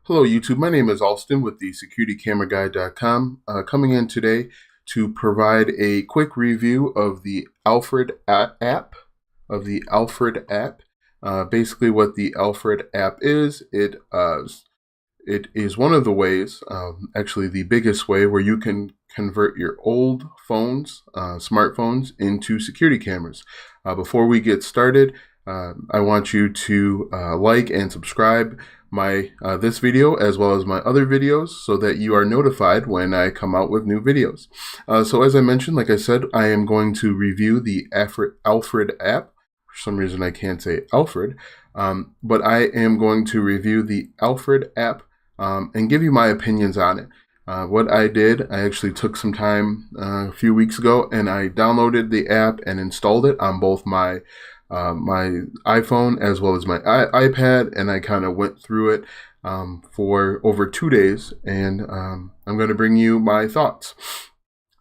Hello YouTube, my name is Alston with the securitycameraguide.com, coming in today to provide a quick review of the Alfred app. Basically what the Alfred app is, it is one of the ways, actually the biggest way, where you can convert your old phones, smartphones, into security cameras. Before we get started, I want you to like and subscribe this video as well as my other videos so that you are notified when I come out with new videos. So as I mentioned, like I said, I am going to review the Alfred app. For some reason I can't say Alfred, but I am going to review the Alfred app and give you my opinions on it. What I did, I actually took some time a few weeks ago and I downloaded the app and installed it on both my iPhone as well as my iPad, and I kind of went through it for over 2 days, and I'm going to bring you my thoughts.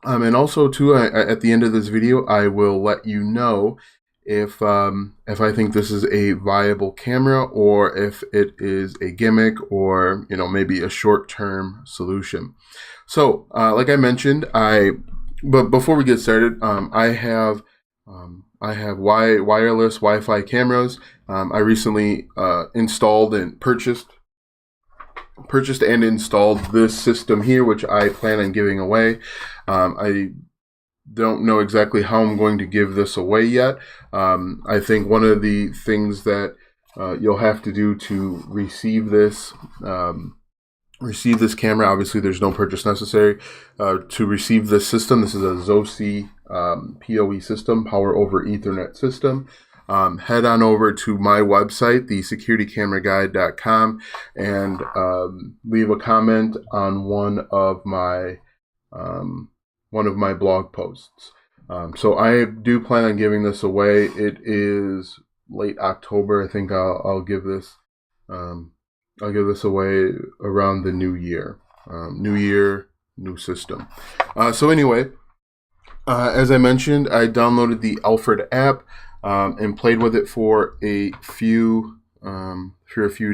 And also too, at the end of this video, I will let you know if I think this is a viable camera or if it is a gimmick or maybe a short-term solution. So like I mentioned, but before we get started, I have wireless Wi-Fi cameras. I recently installed and purchased and installed this system here, which I plan on giving away. I don't know exactly how I'm going to give this away yet. I think one of the things that you'll have to do to receive this camera, obviously there's no purchase necessary, to receive this system. This is a ZOSI PoE system, Power over Ethernet system. Head on over to my website, thesecuritycameraguide.com, and leave a comment on one of my blog posts. So I do plan on giving this away. It is late October. I think I'll give this away around the new year. New year, new system. So anyway, as I mentioned, I downloaded the Alfred app and played with it for a few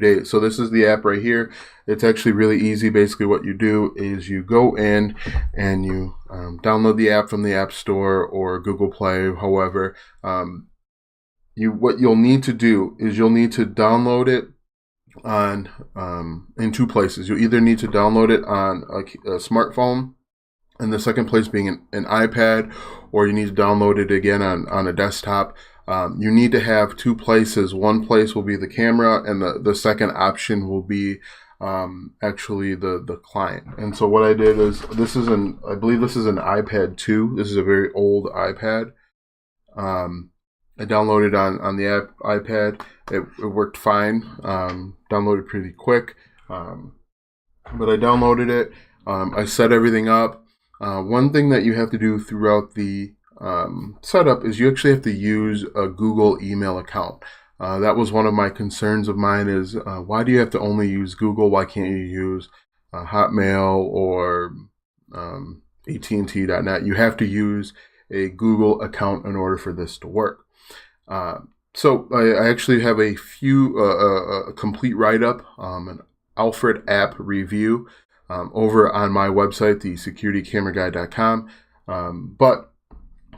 days. So this is the app right here. It's actually really easy. Basically what you do is you go in and you download the app from the App Store or Google Play, however. What you'll need to do is you'll need to download it on in two places. You either need to download it on a smartphone, and the second place being an iPad, or you need to download it again on a desktop. You need to have two places. One place will be the camera, and the second option will be actually the client. And so what I did is, I believe this is an iPad 2. This is a very old iPad. I downloaded on the iPad. It worked fine. Downloaded pretty quick. But I downloaded it. I set everything up. One thing that you have to do throughout the setup is you actually have to use a Google email account. That was one of my concerns of mine is why do you have to only use Google? Why can't you use Hotmail or AT&T.net? You have to use a Google account in order for this to work. So I actually have a complete write-up, an Alfred app review over on my website, thesecuritycameraguide.com. But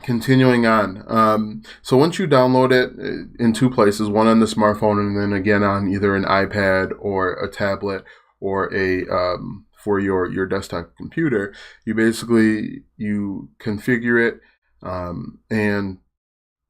continuing on, so once you download it in two places, one on the smartphone and then again on either an iPad or a tablet or for your desktop computer, you configure it, and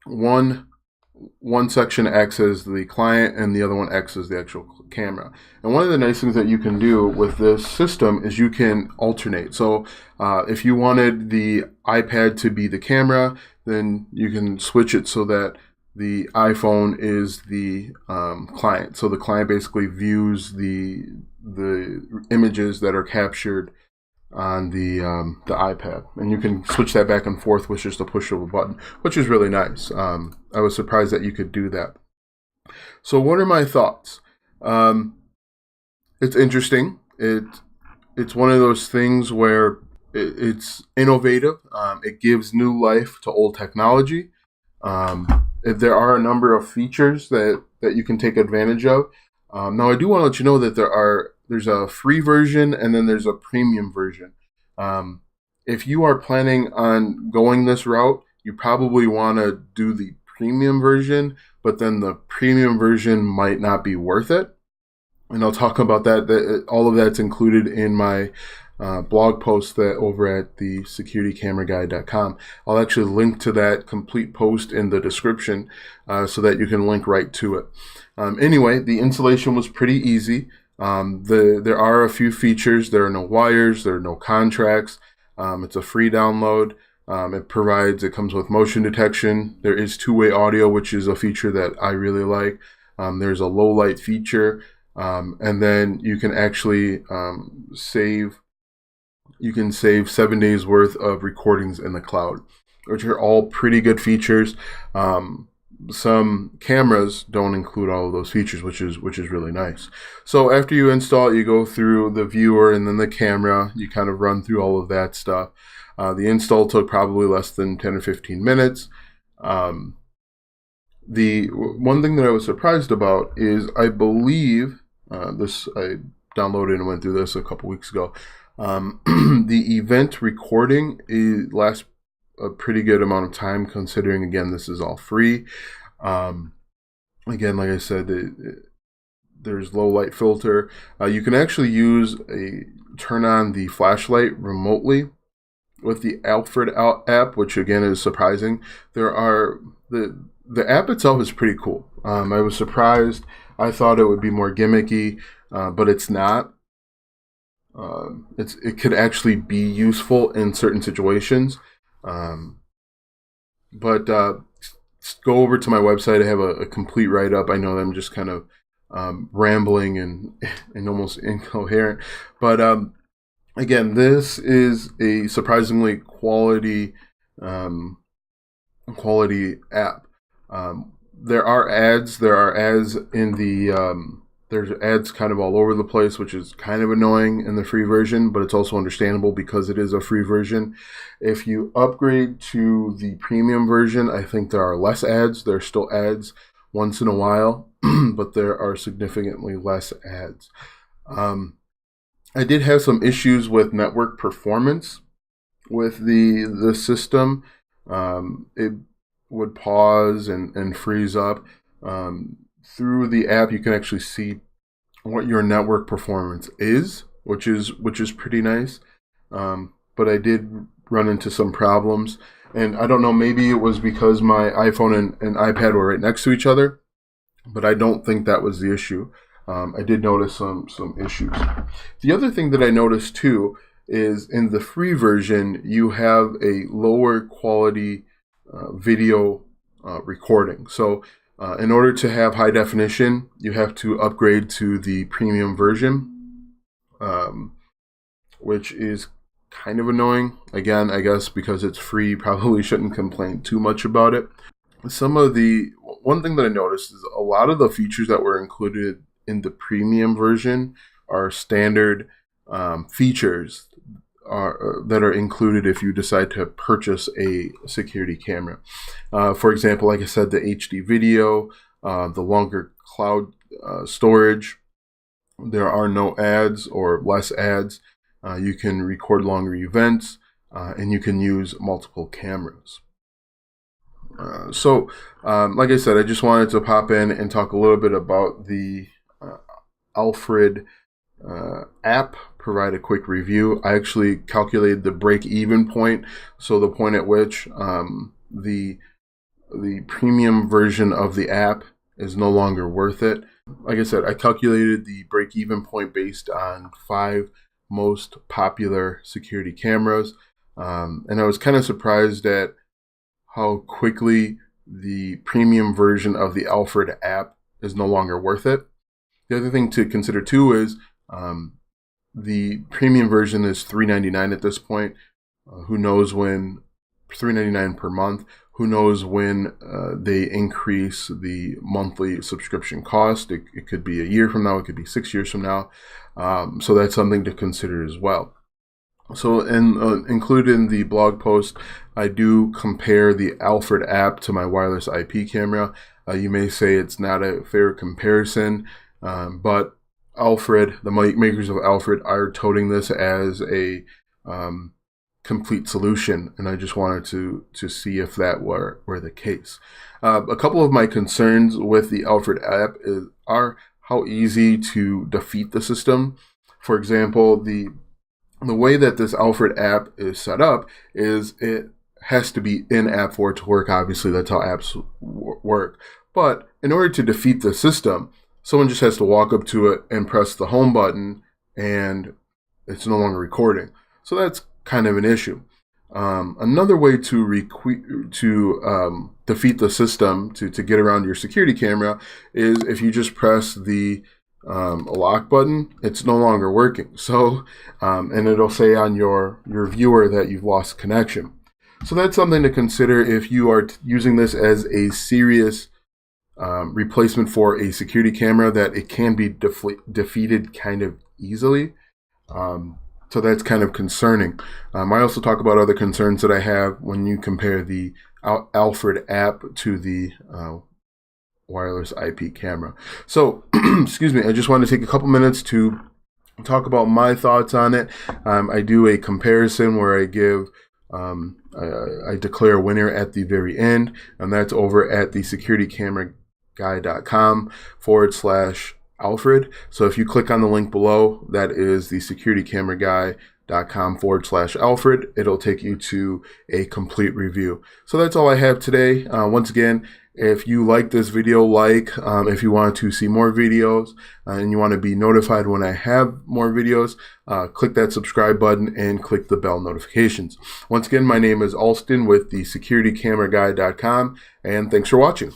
one section acts as the client and the other one acts as the actual camera. And one of the nice things that you can do with this system is you can alternate. So if you wanted the iPad to be the camera, then you can switch it so that the iPhone is the client. So the client basically views the images that are captured on the iPad, and you can switch that back and forth with just a push of a button, which is really nice. I was surprised that you could do that. So what are my thoughts? It's interesting. It's one of those things where it's innovative. It gives new life to old technology. There are a number of features that you can take advantage of. Now I do want to let you know that there's a free version and then there's a premium version. If you are planning on going this route, you probably want to do the premium version, but then the premium version might not be worth it. And I'll talk about that. All of that's included in my blog post that over at the securitycameraguide.com. I'll actually link to that complete post in the description so that you can link right to it. Anyway, the installation was pretty easy. There are a few features. There are no wires. There are no contracts. It's a free download. It comes with motion detection. There is two-way audio, which is a feature that I really like. There's a low light feature. And then you can actually save 7 days worth of recordings in the cloud, which are all pretty good features. Some cameras don't include all of those features, which is really nice. So after you install it, you go through the viewer and then the camera. You kind of run through all of that stuff. The install took probably less than 10 or 15 minutes. The one thing that I was surprised about is I believe I downloaded and went through this a couple weeks ago. The event recording lasts a pretty good amount of time, considering, again, this is all free. Again, like I said, there's low light filter. You can actually turn on the flashlight remotely with the Alfred app, which again is surprising. The app itself is pretty cool. I was surprised. I thought it would be more gimmicky, but it's not. It could actually be useful in certain situations. But go over to my website. I have a complete write-up. I know I'm just kind of rambling and almost incoherent. But again, this is a surprisingly quality app. There are ads. There's ads kind of all over the place, which is kind of annoying in the free version, but it's also understandable because it is a free version. If you upgrade to the premium version, I think there are less ads. There's still ads once in a while, but there are significantly less ads. I did have some issues with network performance with the system. It would pause and freeze up. Through the app, you can actually see what your network performance is, which is pretty nice. But I did run into some problems, and I don't know, maybe it was because my iPhone and iPad were right next to each other, but I don't think that was the issue. I did notice some issues. The other thing that I noticed too is in the free version, you have a lower quality video recording. So in order to have high definition, you have to upgrade to the premium version, which is kind of annoying. Again, I guess because it's free, you probably shouldn't complain too much about it. One thing that I noticed is a lot of the features that were included in the premium version are standard features that are included if you decide to purchase a security camera. For example, like I said, the HD video, the longer cloud storage. There are no ads or less ads. You can record longer events, and you can use multiple cameras. Like I said, I just wanted to pop in and talk a little bit about the Alfred app, provide a quick review. I actually calculated the break-even point, so the point at which the premium version of the app is no longer worth it. Like I said, I calculated the break-even point based on 5 most popular security cameras, and I was kind of surprised at how quickly the premium version of the Alfred app is no longer worth it. The other thing to consider too is the premium version is $3.99 at this point. Who knows when? $3.99 per month. Who knows when they increase the monthly subscription cost? It could be a year from now. It could be 6 years from now. So that's something to consider as well. So, included in the blog post, I do compare the Alfred app to my wireless IP camera. You may say it's not a fair comparison, but Alfred, the makers of Alfred, are touting this as a complete solution, and I just wanted to see if that were the case. A couple of my concerns with the Alfred app are how easy to defeat the system. For example, the way that this Alfred app is set up is it has to be in-app for it to work. Obviously, that's how apps work. But in order to defeat the system, someone just has to walk up to it and press the home button, and it's no longer recording. So that's kind of an issue. Another way to defeat the system, to get around your security camera, is if you just press the lock button, it's no longer working. So, and it'll say on your viewer that you've lost connection. So that's something to consider if you are using this as a serious replacement for a security camera, that it can be defeated kind of easily. So that's kind of concerning. I also talk about other concerns that I have when you compare the Alfred app to the wireless IP camera. So, excuse me, I just want to take a couple minutes to talk about my thoughts on it. I do a comparison where I give I declare a winner at the very end, and that's over at the securitycameraguy.com/Alfred. So if you click on the link below, that is the securitycameraguy.com/Alfred. It'll take you to a complete review. So that's all I have today. Once again, if you like this video, if you want to see more videos and you want to be notified when I have more videos, click that subscribe button and click the bell notifications. Once again, my name is Alston with the securitycameraguy.com, and thanks for watching.